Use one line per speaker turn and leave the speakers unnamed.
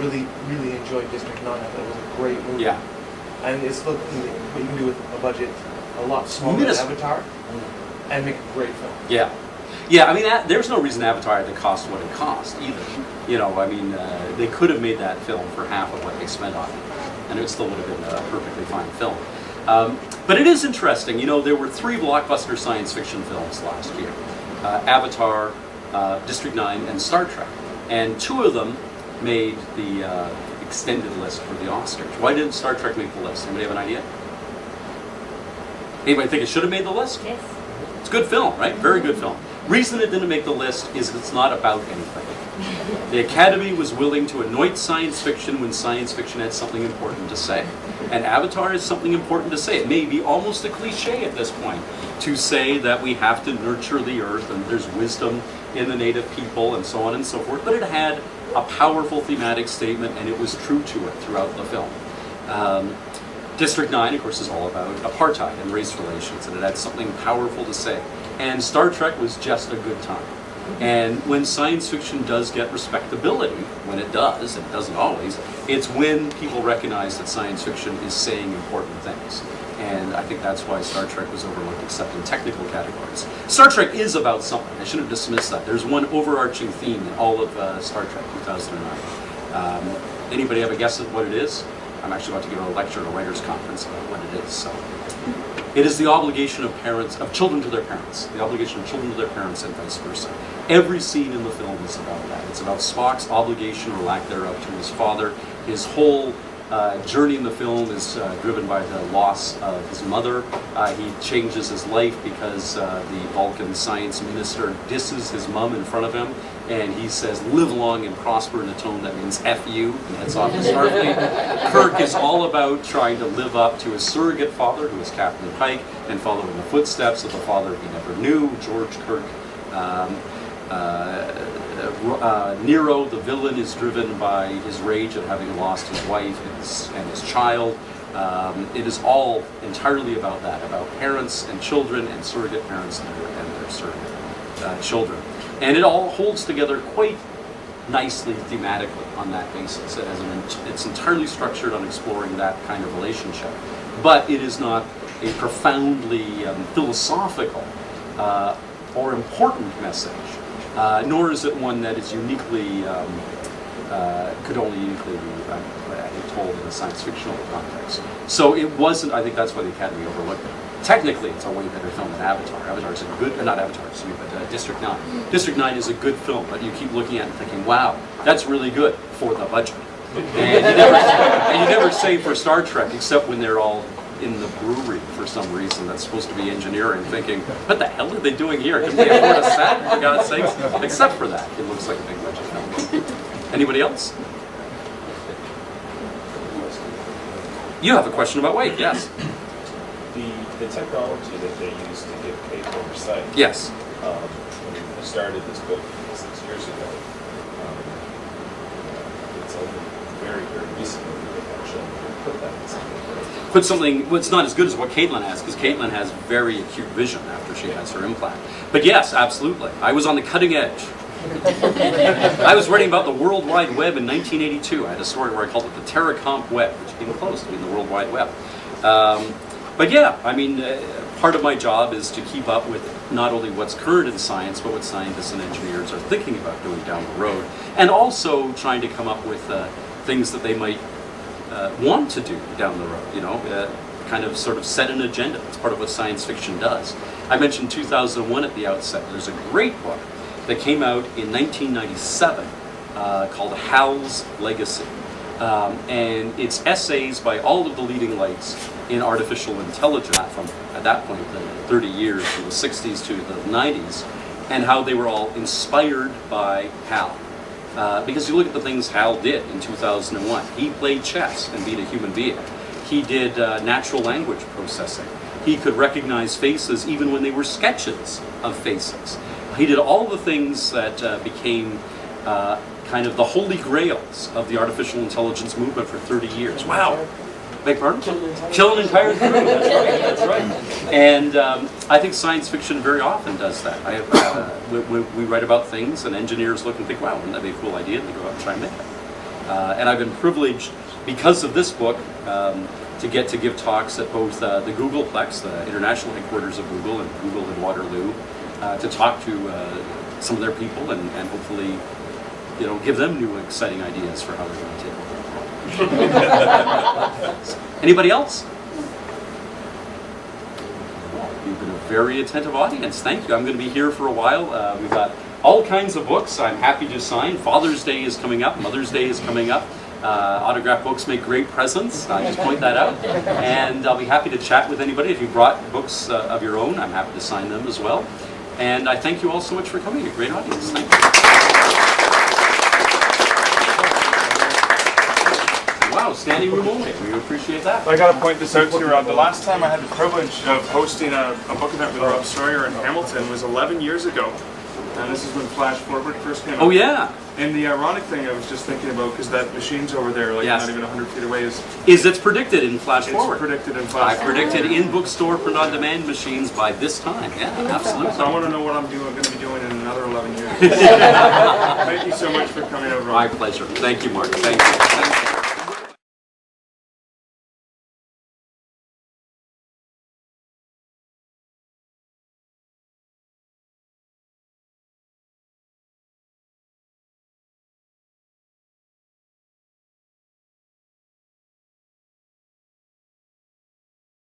really, really enjoyed District 9. I thought it was a great movie.
Yeah.
And it's what you can do with a budget a lot smaller than Avatar and make a great film.
Yeah. Yeah, I mean, there's no reason Avatar had to cost what it cost either. You know, I mean, they could have made that film for half of what they spent on it, and it still would have been a perfectly fine film. But it is interesting, you know, there were 3 blockbuster science fiction films last year. Avatar, District 9, and Star Trek. And 2 of them made the extended list for the Oscars. Why didn't Star Trek make the list? Anybody have an idea? Anybody think it should have made the list?
Yes.
It's a good film, right? Very good film. Reason it didn't make the list is it's not about anything. The Academy was willing to anoint science fiction when science fiction had something important to say. And Avatar has something important to say. It may be almost a cliche at this point to say that we have to nurture the earth and there's wisdom in the native people and so on and so forth, but it had a powerful thematic statement and it was true to it throughout the film. District 9, of course, is all about apartheid and race relations, and it had something powerful to say. And Star Trek was just a good time. And when science fiction does get respectability, when it doesn't always, it's when people recognize that science fiction is saying important things. And I think that's why Star Trek was overlooked, except in technical categories. Star Trek is about something. I shouldn't have dismissed that. There's one overarching theme in all of Star Trek 2009. Anybody have a guess at what it is? I'm actually about to give a lecture at a writers' conference about what it is. So, it is the obligation of children to their parents. The obligation of children to their parents and vice versa. Every scene in the film is about that. It's about Spock's obligation or lack thereof to his father. His whole journey in the film is driven by the loss of his mother. He changes his life because the Vulcan science minister disses his mom in front of him, and he says, "Live long and prosper," in a tone that means F you, and heads off to Starfleet. Kirk is all about trying to live up to his surrogate father, who is Captain Pike, and follow in the footsteps of the father he never knew, George Kirk. Nero, the villain, is driven by his rage at having lost his wife and his child. It is all entirely about that, about parents and children and surrogate parents and their surrogate children. And it all holds together quite nicely thematically on that basis. It's entirely structured on exploring that kind of relationship. But it is not a profoundly philosophical or important message. Nor is it one that is uniquely, could only uniquely be told in a science fictional context. So it wasn't, I think that's why the Academy overlooked it. Technically, it's a way better film than Avatar. Avatar is a good, not Avatar, excuse me, but District 9. District 9 is a good film, but you keep looking at it and thinking, wow, that's really good for the budget. And you never say for Star Trek, except when they're all in the brewery for some reason that's supposed to be engineering, thinking, what the hell are they doing here? Can we afford a set, for God's sakes? Except for that, it looks like a big budget film. Anybody else? You have a question about weight, yes.
The technology that they use to give Kate oversight.
Yes.
When I started this book 6 years ago, it's only very, very recently that they've actually put that in something.
Put something, well, it's not as good as what Caitlin has, because Caitlin has very acute vision after she has her implant. But yes, absolutely. I was on the cutting edge. I was writing about the World Wide Web in 1982. I had a story where I called it the Terracomp Web, which came close to being the World Wide Web. But yeah, I mean, part of my job is to keep up with not only what's current in science, but what scientists and engineers are thinking about doing down the road, and also trying to come up with things that they might want to do down the road, you know, kind of sort of set an agenda. That's part of what science fiction does. I mentioned 2001 at the outset. There's a great book that came out in 1997 called Hal's Legacy. And it's essays by all of the leading lights in artificial intelligence from, at that point, the 30 years from the 60s to the 90s, and how they were all inspired by Hal. Because you look at the things Hal did in 2001. He played chess and beat a human being. He did natural language processing. He could recognize faces even when they were sketches of faces. He did all the things that became kind of the holy grails of the artificial intelligence movement for 30 years. Wow. Beg pardon? Kill an entire crew. That's right. And I think science fiction very often does that. I have, we write about things, and engineers look and think, wow, wouldn't that be a cool idea? And they go out and try and make it. And I've been privileged, because of this book, to get to give talks at both the Googleplex, the international headquarters of Google, and Google in Waterloo, to talk to some of their people and hopefully, give them new exciting ideas for how they're going to take over the world. Anybody else? You've been a very attentive audience. Thank you. I'm going to be here for a while. We've got all kinds of books I'm happy to sign. Father's Day is coming up. Mother's Day is coming up. Autographed books make great presents. I just point that out. And I'll be happy to chat with anybody. If you brought books of your own, I'm happy to sign them as well. And I thank you all so much for coming. A great audience. Thank you. Wow, standing room only. We appreciate that.
I got to point this out to you, Rob. The last time I had the privilege of hosting a book event with Rob Sawyer in Hamilton was 11 years ago. And this is when Flash Forward first came out.
Oh, yeah.
And the ironic thing I was just thinking about, because that machine's over there, like
Yes.
not even 100 feet away, is
It's predicted in Flash Forward.
it's predicted in Flash
I
Forward.
predicted in bookstore print-on-demand machines by this time. Yeah, absolutely.
So I want to know what I'm going to be doing in another 11 years. Thank you so much for coming over.
My pleasure. Thank you, Mark. Thank you. Thank you.